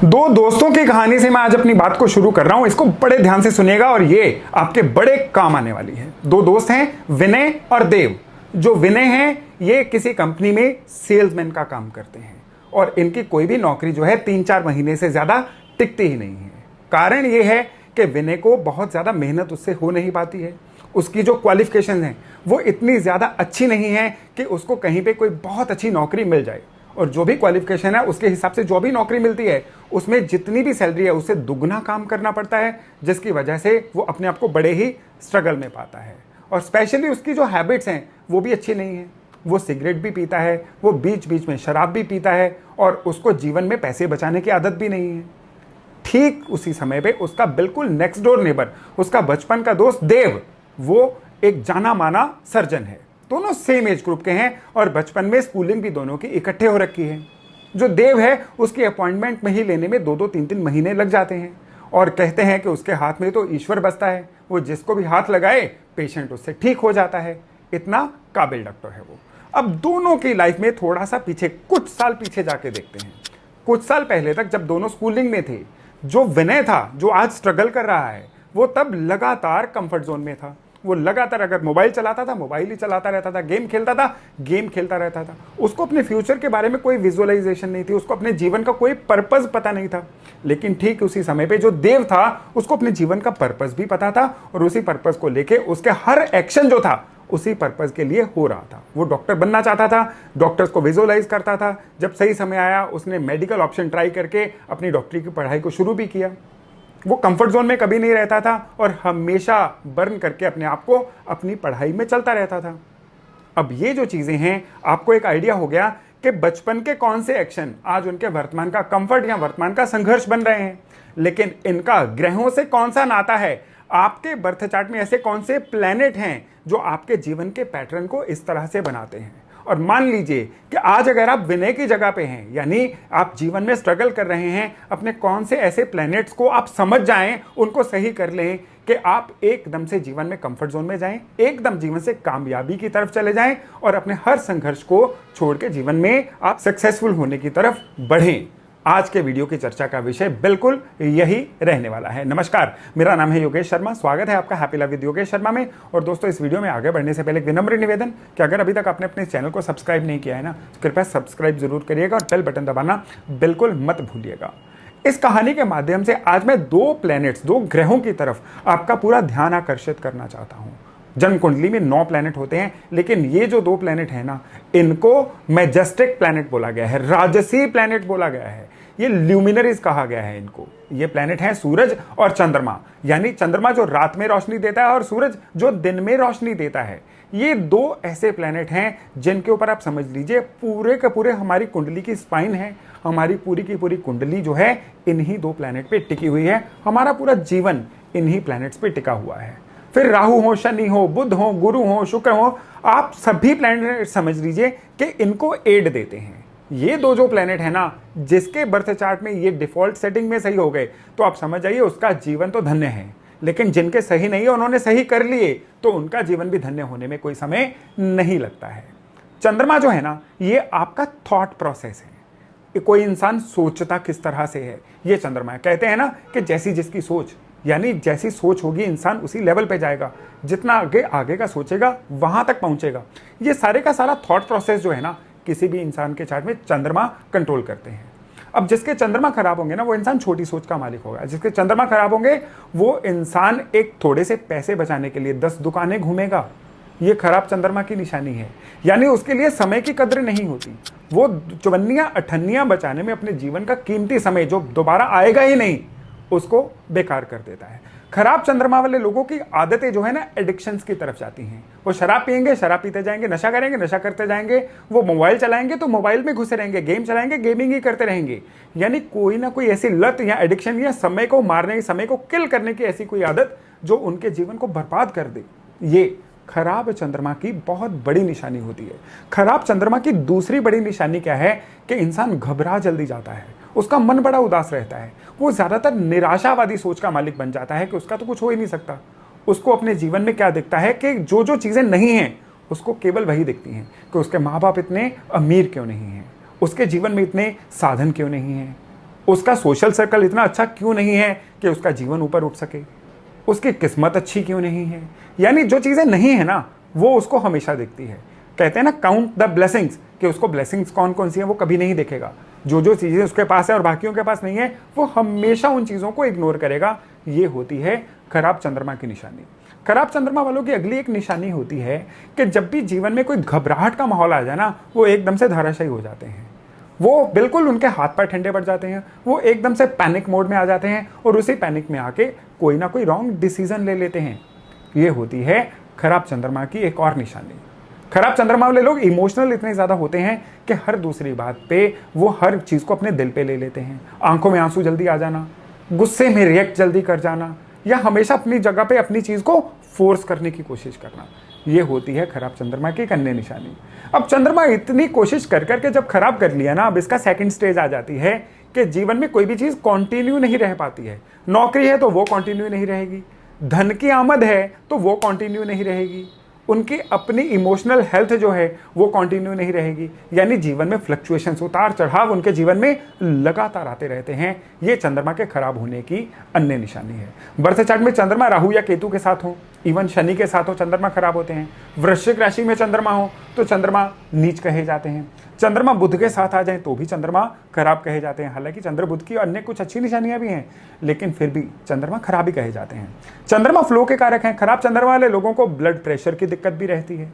दो दोस्तों की कहानी से मैं आज अपनी बात को शुरू कर रहा हूं। इसको बड़े ध्यान से सुनिएगा और ये आपके बड़े काम आने वाली है। दो दोस्त हैं, विनय और देव। जो विनय हैं ये किसी कंपनी में सेल्समैन का काम करते हैं और इनकी कोई भी नौकरी जो है 3-4 महीने से ज्यादा टिकती ही नहीं है। कारण ये है कि विनय को बहुत ज्यादा मेहनत उससे हो नहीं पाती है। उसकी जो क्वालिफिकेशन है वो इतनी ज्यादा अच्छी नहीं है कि उसको कहीं पे कोई बहुत अच्छी नौकरी मिल जाए, और जो भी क्वालिफिकेशन है उसके हिसाब से जो भी नौकरी मिलती है उसमें जितनी भी सैलरी है उससे दुगना काम करना पड़ता है, जिसकी वजह से वो अपने आप को बड़े ही स्ट्रगल में पाता है। और स्पेशली उसकी जो हैबिट्स हैं वो भी अच्छी नहीं है। वो सिगरेट भी पीता है, वो बीच बीच में शराब भी पीता है और उसको जीवन में पैसे बचाने की आदत भी नहीं है। ठीक उसी समय पे उसका बिल्कुल नेक्स्ट डोर नेबर, उसका बचपन का दोस्त देव, वो एक जाना माना सर्जन है। दोनों सेम एज ग्रुप के हैं और बचपन में स्कूलिंग भी दोनों की इकट्ठे हो रखी है। जो देव है उसकी अपॉइंटमेंट में ही लेने में 2-2 3-3 महीने लग जाते हैं और कहते हैं कि उसके हाथ में तो ईश्वर बसता है, वो जिसको भी हाथ लगाए पेशेंट उससे ठीक हो जाता है। इतना काबिल डॉक्टर है वो। अब दोनों की लाइफ में थोड़ा सा पीछे, कुछ साल पीछे जाके देखते हैं। कुछ साल पहले तक जब दोनों स्कूलिंग में थे, जो विनय था, जो आज स्ट्रगल कर रहा है, वो तब लगातार कंफर्ट जोन में था। वो लगातार अगर मोबाइल चलाता था, मोबाइल ही चलाता रहता था, गेम खेलता था, गेम खेलता रहता था। उसको अपने फ्यूचर के बारे में कोई विजुअलाइजेशन नहीं थी, उसको अपने जीवन का कोई पर्पस पता नहीं था। लेकिन ठीक उसी समय पे जो देव था उसको अपने जीवन का पर्पस भी पता था और उसी पर्पस को लेके उसके हर एक्शन जो था उसी पर्पस के लिए हो रहा था। वो डॉक्टर बनना चाहता था, डॉक्टर्स को विजुअलाइज करता था। जब सही समय आया उसने मेडिकल ऑप्शन ट्राई करके अपनी डॉक्टरी की पढ़ाई को शुरू भी किया। वो कंफर्ट जोन में कभी नहीं रहता था और हमेशा बर्न करके अपने आप को अपनी पढ़ाई में चलता रहता था। अब ये जो चीजें हैं, आपको एक आइडिया हो गया कि बचपन के कौन से एक्शन आज उनके वर्तमान का कंफर्ट या वर्तमान का संघर्ष बन रहे हैं। लेकिन इनका ग्रहों से कौन सा नाता है, आपके बर्थ चार्ट में ऐसे कौन से प्लैनेट हैं जो आपके जीवन के पैटर्न को इस तरह से बनाते हैं। और मान लीजिए कि आज अगर आप विनय की जगह पे हैं, यानी आप जीवन में स्ट्रगल कर रहे हैं, अपने कौन से ऐसे प्लैनेट्स को आप समझ जाएं, उनको सही कर लें कि आप एकदम से जीवन में कंफर्ट जोन में जाएं, एकदम जीवन से कामयाबी की तरफ चले जाएं और अपने हर संघर्ष को छोड़ के जीवन में आप सक्सेसफुल होने की तरफ बढ़ें। आज के वीडियो की चर्चा का विषय बिल्कुल यही रहने वाला है। नमस्कार, मेरा नाम है योगेश शर्मा। स्वागत है आपका happy love with Yogesh Sharma में। और दोस्तों, इस वीडियो में आगे बढ़ने से पहले एक विनम्र निवेदन कि अगर अभी तक आपने अपने चैनल को सब्सक्राइब नहीं किया है ना, तो कृपया सब्सक्राइब जरूर करिएगा और बेल बटन दबाना बिल्कुल मत भूलिएगा। इस कहानी के माध्यम से आज मैं 2 प्लैनेट्स, 2 ग्रहों की तरफ आपका पूरा ध्यान आकर्षित करना चाहता हूं। जन्म कुंडली में 9 प्लैनेट होते हैं, लेकिन ये जो 2 प्लैनेट है ना, इनको मैजेस्टिक प्लैनेट बोला गया है, राजसी प्लैनेट बोला गया है। ये ल्यूमिनरीज कहा गया है इनको। ये प्लैनेट हैं सूरज और चंद्रमा, यानी चंद्रमा जो रात में रोशनी देता है और सूरज जो दिन में रोशनी देता है। ये 2 ऐसे प्लैनेट हैं जिनके ऊपर आप समझ लीजिए पूरे के पूरे हमारी कुंडली की स्पाइन है। हमारी पूरी की पूरी कुंडली जो है इन्हीं 2 प्लैनेट पे टिकी हुई है। हमारा पूरा जीवन इन्हीं प्लैनेट्स पे टिका हुआ है। फिर राहु हो, शनि हो, बुध हो, गुरु हो, शुक्र हो, आप सभी प्लैनेट समझ लीजिए कि इनको एड देते हैं। ये 2 जो प्लैनेट है ना, जिसके बर्थ चार्ट में ये डिफॉल्ट सेटिंग में सही हो गए तो आप समझ जाइए उसका जीवन तो धन्य है। लेकिन जिनके सही नहीं है, उन्होंने सही कर लिए तो उनका जीवन भी धन्य होने में कोई समय नहीं लगता है। चंद्रमा जो है ना, ये आपका थॉट प्रोसेस है। कोई इंसान सोचता किस तरह से है, ये चंद्रमा है। कहते हैं ना कि जैसी जिसकी सोच, यानी जैसी सोच होगी इंसान उसी लेवल पे जाएगा। जितना आगे आगे का सोचेगा वहां तक पहुंचेगा। ये सारे का सारा थॉट प्रोसेस जो है ना, किसी भी इंसान के चार्ट में चंद्रमा कंट्रोल करते हैं। अब जिसके चंद्रमा खराब होंगे ना, वो इंसान छोटी सोच का मालिक होगा। जिसके चंद्रमा खराब होंगे वो इंसान एक थोड़े से पैसे बचाने के लिए 10 दुकानें घूमेगा। ये खराब चंद्रमा की निशानी है, यानी उसके लिए समय की कद्र नहीं होती। वो चवन्नियां अठन्नियां बचाने में अपने जीवन का कीमती समय जो दोबारा आएगा ही नहीं, उसको बेकार कर देता है। खराब चंद्रमा वाले लोगों की आदतें जो है ना, एडिक्शंस की तरफ जाती हैं। वो शराब पियेंगे, शराब पीते जाएंगे, नशा करेंगे, नशा करते जाएंगे। वो मोबाइल चलाएंगे तो मोबाइल में घुसे रहेंगे, गेम चलाएंगे, गेमिंग ही करते रहेंगे। यानी कोई ना कोई ऐसी लत या एडिक्शन या समय को मारने, समय को किल करने की ऐसी कोई आदत जो उनके जीवन को बर्बाद कर दे, ये खराब चंद्रमा की बहुत बड़ी निशानी होती है। खराब चंद्रमा की दूसरी बड़ी निशानी क्या है कि इंसान घबरा जल्दी जाता है, उसका मन बड़ा उदास रहता है। वो ज्यादातर निराशावादी सोच का मालिक बन जाता है कि उसका तो कुछ हो ही नहीं सकता। उसको अपने जीवन में क्या दिखता है कि जो जो चीजें नहीं हैं उसको केवल वही दिखती हैं कि उसके माँ बाप इतने अमीर क्यों नहीं हैं, उसके जीवन में इतने साधन क्यों नहीं हैं, उसका सोशल सर्कल इतना अच्छा क्यों नहीं है कि उसका जीवन ऊपर उठ सके, उसकी किस्मत अच्छी क्यों नहीं है। यानी जो चीज़ें नहीं है ना वो उसको हमेशा दिखती है। कहते हैं ना काउंट द ब्लेसिंग्स, कि उसको ब्लेसिंग्स कौन कौन सी है वो कभी नहीं देखेगा। जो जो चीज़ें उसके पास है और बाकियों के पास नहीं है वो हमेशा उन चीज़ों को इग्नोर करेगा। ये होती है खराब चंद्रमा की निशानी। खराब चंद्रमा वालों की अगली एक निशानी होती है कि जब भी जीवन में कोई घबराहट का माहौल आ जाए ना वो एकदम से धराशायी हो जाते हैं। वो बिल्कुल उनके हाथ पैर ठंडे पड़ जाते हैं, वो एकदम से पैनिक मोड में आ जाते हैं और उसी पैनिक में आके कोई ना कोई रॉन्ग डिसीजन ले लेते हैं। ये होती है खराब चंद्रमा की एक और निशानी। खराब चंद्रमा वाले लोग इमोशनल इतने ज़्यादा होते हैं कि हर दूसरी बात पे वो हर चीज़ को अपने दिल पे ले लेते हैं। आंखों में आंसू जल्दी आ जाना, गुस्से में रिएक्ट जल्दी कर जाना, या हमेशा अपनी जगह पे अपनी चीज़ को फोर्स करने की कोशिश करना। ये होती है खराब चंद्रमा की एक अन्य निशानी। अब चंद्रमा इतनी कोशिश कर करके जब खराब कर लिया ना, अब इसका सेकंड स्टेज आ जाती है कि जीवन में कोई भी चीज़ कंटिन्यू नहीं रह पाती है। नौकरी है तो वो कंटिन्यू नहीं रहेगी, धन की आमद है तो वो कंटिन्यू नहीं रहेगी, उनकी अपनी इमोशनल हेल्थ जो है वो कंटिन्यू नहीं रहेगी। यानी जीवन में फ्लक्चुएशंस, उतार चढ़ाव उनके जीवन में लगातार आते रहते हैं। ये चंद्रमा के खराब होने की अन्य निशानी है। बर्थ चार्ट में चंद्रमा राहु या केतु के साथ हो, इवन शनि के साथ हो, चंद्रमा खराब होते हैं। वृश्चिक राशि में चंद्रमा हो तो चंद्रमा नीच कहे जाते हैं। चंद्रमा बुध के साथ आ जाए तो भी चंद्रमा खराब कहे जाते हैं। हालांकि चंद्र बुध की अन्य कुछ अच्छी निशानियां भी हैं, लेकिन फिर भी चंद्रमा खराब ही कहे जाते हैं। चंद्रमा फ्लो के कारक हैं। खराब चंद्रमा वाले लोगों को ब्लड प्रेशर की दिक्कत भी रहती है।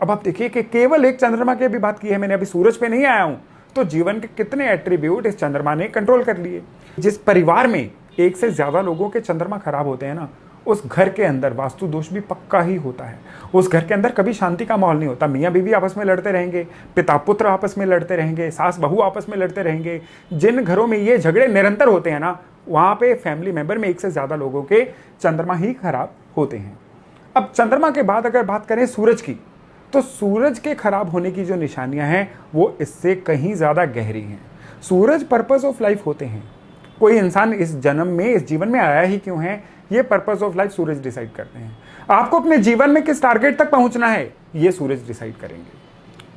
अब आप देखिए कि केवल एक चंद्रमा की भी बात की है मैंने, अभी सूरज पे नहीं आया हूं, तो जीवन के कितने एट्रीब्यूट इस चंद्रमा ने कंट्रोल कर लिए। जिस परिवार में एक से ज्यादा लोगों के चंद्रमा खराब होते हैं ना, उस घर के अंदर वास्तु दोष भी पक्का ही होता है। उस घर के अंदर कभी शांति का माहौल नहीं होता। मियाँ बीवी आपस में लड़ते रहेंगे, पिता पुत्र आपस में लड़ते रहेंगे, सास बहू आपस में लड़ते रहेंगे। जिन घरों में ये झगड़े निरंतर होते हैं ना, वहाँ पे फैमिली मेंबर में एक से ज़्यादा लोगों के चंद्रमा ही खराब होते हैं। अब चंद्रमा के बाद अगर बात करें सूरज की, तो सूरज के खराब होने की जो निशानियाँ हैं वो इससे कहीं ज़्यादा गहरी हैं। सूरज पर्पस ऑफ लाइफ होते हैं। कोई इंसान इस जन्म में, इस जीवन में आया ही क्यों है, ये purpose of life Suraj decide करते हैं। आपको अपने जीवन में किस टारगेट तक पहुंचना है ये सूरज डिसाइड करेंगे।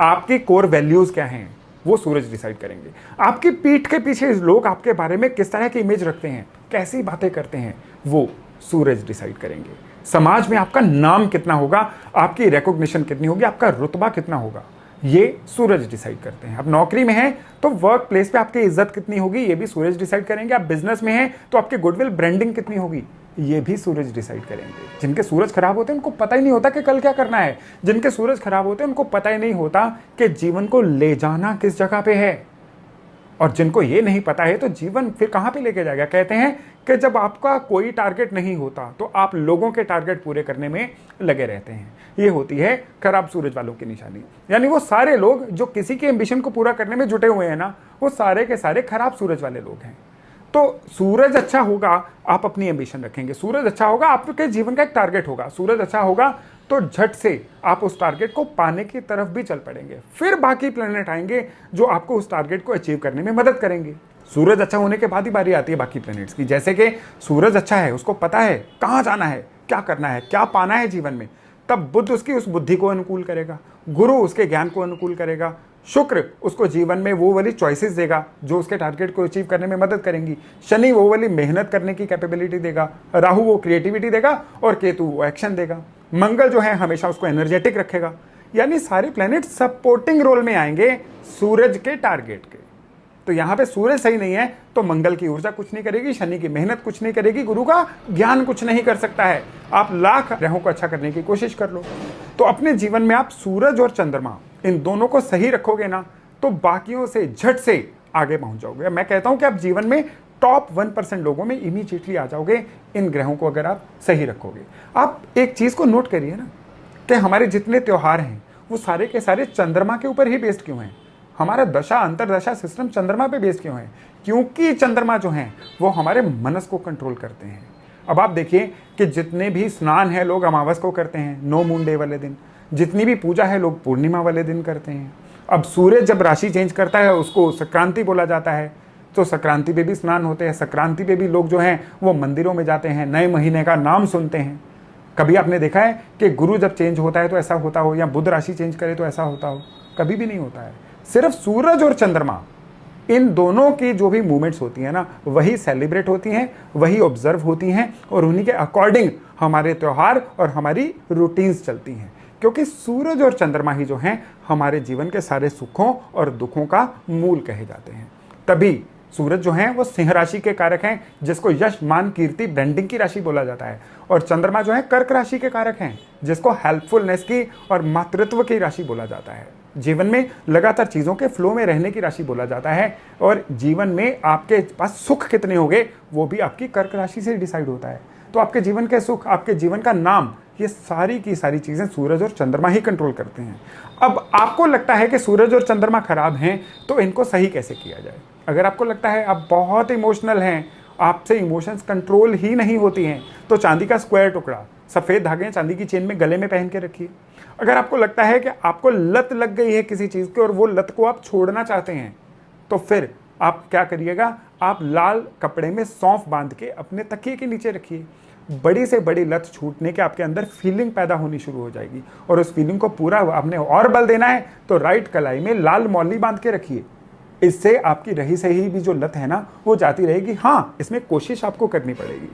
आपकी कोर वैल्यूज क्या हैं वो सूरज डिसाइड करेंगे। आपकी पीठ के पीछे लोग आपके बारे में किस तरह की इमेज रखते हैं, कैसी बातें करते हैं, वो सूरज डिसाइड करेंगे। समाज में आपका नाम कितना होगा, आपकी रिकॉग्निशन कितनी होगी, आपका रुतबा कितना होगा, ये सूरज डिसाइड करते हैं। आप नौकरी में हैं तो वर्क प्लेस पे आपकी इज्जत कितनी होगी, ये भी सूरज डिसाइड करेंगे। आप बिजनेस में हैं तो आपकी गुडविल ब्रांडिंग कितनी होगी, ये भी सूरज डिसाइड करेंगे। जिनके सूरज खराब होते हैं उनको पता ही नहीं होता कि कल क्या करना है। जिनके सूरज खराब होते हैं उनको पता ही नहीं होता कि जीवन को ले जाना किस जगह पे है। और जिनको ये नहीं पता है तो जीवन फिर कहाँ पे लेके जाएगा। कहते हैं कि जब आपका कोई टारगेट नहीं होता तो आप लोगों के टारगेट पूरे करने में लगे रहते हैं। ये होती है खराब सूरज वालों की निशानी। यानी वो सारे लोग जो किसी के एम्बिशन को पूरा करने में जुटे हुए हैं ना, वो सारे के सारे खराब सूरज वाले लोग हैं। तो सूरज अच्छा होगा, आप अपनी एम्बिशन रखेंगे। सूरज अच्छा होगा, आपके जीवन का एक टारगेट होगा। सूरज अच्छा होगा तो झट से आप उस टारगेट को पाने की तरफ भी चल पड़ेंगे। फिर बाकी प्लेनेट आएंगे जो आपको उस टारगेट को अचीव करने में मदद करेंगे। सूरज अच्छा होने के बाद ही बारी आती है बाकी प्लेनेट्स की। जैसे कि सूरज अच्छा है, उसको पता है कहाँ जाना है, क्या करना है, क्या पाना है जीवन में, तब बुध उसकी उस बुद्धि को अनुकूल करेगा, गुरु उसके ज्ञान को अनुकूल करेगा, शुक्र उसको जीवन में वो वाली चॉइसेस देगा जो उसके टारगेट को अचीव करने में मदद करेंगी, शनि वो वाली मेहनत करने की कैपेबिलिटी देगा, राहु वो क्रिएटिविटी देगा और केतु वो एक्शन देगा, मंगल जो है हमेशा उसको एनर्जेटिक रखेगा। यानी सारे प्लैनेट सपोर्टिंग रोल में आएंगे सूरज के टारगेट के। तो यहाँ पे सूरज सही नहीं है तो मंगल की ऊर्जा कुछ नहीं करेगी, शनि की मेहनत कुछ नहीं करेगी, गुरु का ज्ञान कुछ नहीं कर सकता है। आप लाख ग्रहों को अच्छा करने की कोशिश कर लो। तो अपने जीवन में आप सूरज और चंद्रमा इन दोनों को सही रखोगे ना, तो बाकियों से झट से आगे पहुंच जाओगे। मैं कहता हूं कि आप जीवन में टॉप 1% लोगों में इमीडिएटली आ जाओगे इन ग्रहों को अगर आप सही रखोगे। आप एक चीज को नोट करिए ना कि हमारे जितने त्योहार हैं वो सारे के सारे चंद्रमा के ऊपर ही बेस्ड क्यों हैं। हमारा दशा अंतरदशा सिस्टम चंद्रमा पे बेस्ड क्यों है? क्योंकि चंद्रमा जो हैं वो हमारे मनस को कंट्रोल करते हैं। अब आप देखिए कि जितने भी स्नान है लोग अमावस को करते हैं, नो मून डे वाले दिन। जितनी भी पूजा है लोग पूर्णिमा वाले दिन करते हैं। अब सूरज जब राशि चेंज करता है उसको संक्रांति बोला जाता है, तो संक्रांति पे भी स्नान होते हैं। संक्रांति पे भी लोग जो हैं वो मंदिरों में जाते हैं, नए महीने का नाम सुनते हैं। कभी आपने देखा है कि गुरु जब चेंज होता है तो ऐसा होता हो, या बुध राशि चेंज करे तो ऐसा होता हो? कभी भी नहीं होता है। सिर्फ सूरज और चंद्रमा इन दोनों की जो भी मूवमेंट्स होती हैं ना, वही सेलिब्रेट होती हैं, वही ऑब्जर्व होती हैं, और उन्हीं के अकॉर्डिंग हमारे त्यौहार और हमारी रूटीन्स चलती हैं। क्योंकि सूरज और चंद्रमा ही जो हैं हमारे जीवन के सारे सुखों और दुखों का मूल कहे जाते हैं। तभी सूरज जो है वो सिंह राशि के कारक हैं, जिसको यश, मान, कीर्ति, ब्रांडिंग की राशि बोला जाता है। और चंद्रमा जो है कर्क राशि के कारक हैं, जिसको हेल्पफुलनेस की और मातृत्व की राशि बोला जाता है। जीवन में लगातार चीज़ों के फ्लो में रहने की राशि बोला जाता है। और जीवन में आपके पास सुख कितने होंगे वो भी आपकी कर्क राशि से डिसाइड होता है। तो आपके जीवन के सुख, आपके जीवन का नाम, ये सारी की सारी चीज़ें सूरज और चंद्रमा ही कंट्रोल करते हैं। अब आपको लगता है कि सूरज और चंद्रमा खराब हैं, तो इनको सही कैसे किया जाए? अगर आपको लगता है आप बहुत इमोशनल हैं, आपसे इमोशंस कंट्रोल ही नहीं होती हैं, तो चांदी का स्क्वायर टुकड़ा, सफ़ेद धागे चांदी की चेन में गले में पहन के रखिए। अगर आपको लगता है कि आपको लत लग गई है किसी चीज़ की और वो लत को आप छोड़ना चाहते हैं, तो फिर आप क्या करिएगा, आप लाल कपड़े में सौंफ बांध के अपने तकिए के नीचे रखिए। बड़ी से बड़ी लत छूटने के आपके अंदर फीलिंग पैदा होनी शुरू हो जाएगी, और उस फीलिंग को पूरा आपने और बल देना है तो राइट कलाई में लाल मौली बांध के रखिए। इससे आपकी रही सही भी जो लत है ना, वो जाती रहेगी। हाँ, इसमें कोशिश आपको करनी पड़ेगी।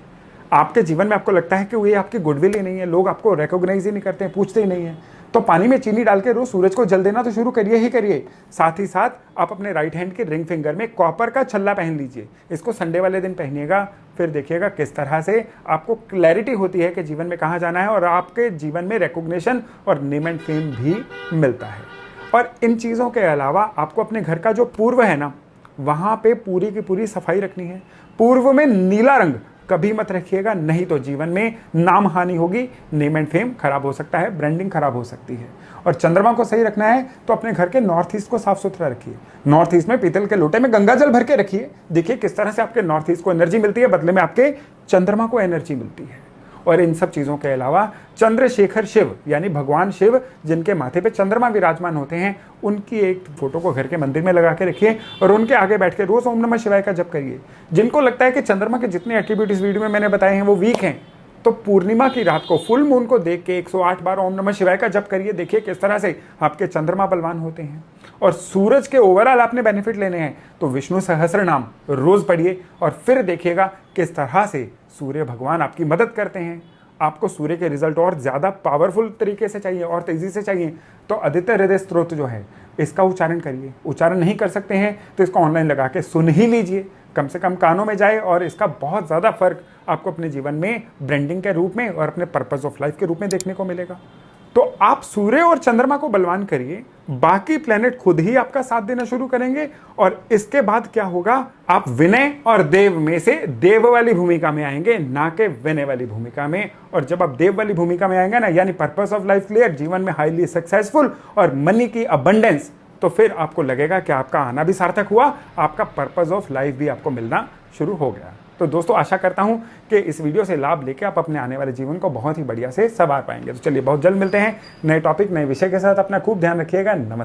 आपके जीवन में आपको लगता है कि ये आपकी गुडविल ही नहीं है, लोग आपको रिकॉग्नाइज ही नहीं करते हैं, पूछते ही नहीं है, तो पानी में चीनी डाल के रोज सूरज को जल देना तो शुरू करिए ही करिए। साथ ही साथ आप अपने राइट हैंड के रिंग फिंगर में कॉपर का छल्ला पहन लीजिए। इसको संडे वाले दिन पहनिएगा, फिर देखिएगा किस तरह से आपको क्लैरिटी होती है कि जीवन में कहाँ जाना है, और आपके जीवन में रिकॉग्निशन और नेम एंड फेम भी मिलता है। और इन चीज़ों के अलावा आपको अपने घर का जो पूर्व है ना, वहाँ पे पूरी की पूरी सफाई रखनी है। पूर्व में नीला रंग कभी मत रखिएगा, नहीं तो जीवन में नाम हानि होगी, नेम एंड फेम खराब हो सकता है, ब्रांडिंग खराब हो सकती है। और चंद्रमा को सही रखना है तो अपने घर के नॉर्थ ईस्ट को साफ सुथरा रखिए। नॉर्थ ईस्ट में पीतल के लोटे में गंगा जल भर के रखिए। देखिए किस तरह से आपके नॉर्थ ईस्ट को एनर्जी मिलती है, बदले में आपके चंद्रमा को एनर्जी मिलती है। और इन सब चीज़ों के अलावा चंद्रशेखर शिव यानी भगवान शिव, जिनके माथे पे चंद्रमा विराजमान होते हैं, उनकी एक फोटो को घर के मंदिर में लगा के रखिए और उनके आगे बैठ के रोज ओम नमः शिवाय का जप करिए। जिनको लगता है कि चंद्रमा के जितने एट्रीब्यूट इस वीडियो में मैंने बताए हैं वो वीक हैं, तो पूर्णिमा की रात को, फुल मून को देख के 108 बार ओम नमः शिवाय का जप करिए। देखिए किस तरह से आपके चंद्रमा बलवान होते हैं। और सूरज के ओवरऑल आपने बेनिफिट लेने हैं तो विष्णु सहस्त्र नाम रोज पढ़िए, और फिर देखिएगा किस तरह से सूर्य भगवान आपकी मदद करते हैं। आपको सूर्य के रिजल्ट और ज़्यादा पावरफुल तरीके से चाहिए और तेज़ी से चाहिए, तो आदित्य हृदय स्त्रोत जो है इसका उच्चारण करिए। उच्चारण नहीं कर सकते हैं तो इसको ऑनलाइन लगा के सुन ही लीजिए, कम से कम कानों में जाए, और इसका बहुत ज़्यादा फर्क आपको अपने जीवन में ब्रांडिंग के रूप में और अपने पर्पस ऑफ लाइफ के रूप में देखने को मिलेगा। तो आप सूर्य और चंद्रमा को बलवान करिए, बाकी प्लेनेट खुद ही आपका साथ देना शुरू करेंगे। और इसके बाद क्या होगा, आप विनय और देव में से देव वाली भूमिका में आएंगे, ना कि विनय वाली भूमिका में। और जब आप देव वाली भूमिका में आएंगे ना, यानी पर्पस ऑफ लाइफ क्लियर, जीवन में हाईली सक्सेसफुल और मनी की अबंडेंस, तो फिर आपको लगेगा कि आपका आना भी सार्थक हुआ, आपका पर्पस ऑफ लाइफ भी आपको मिलना शुरू हो गया। तो दोस्तों, आशा करता हूं कि इस वीडियो से लाभ लेके आप अपने आने वाले जीवन को बहुत ही बढ़िया से संवार पाएंगे। तो चलिए, बहुत जल्द मिलते हैं नए टॉपिक, नए विषय के साथ। अपना खूब ध्यान रखिएगा। नमस्कार।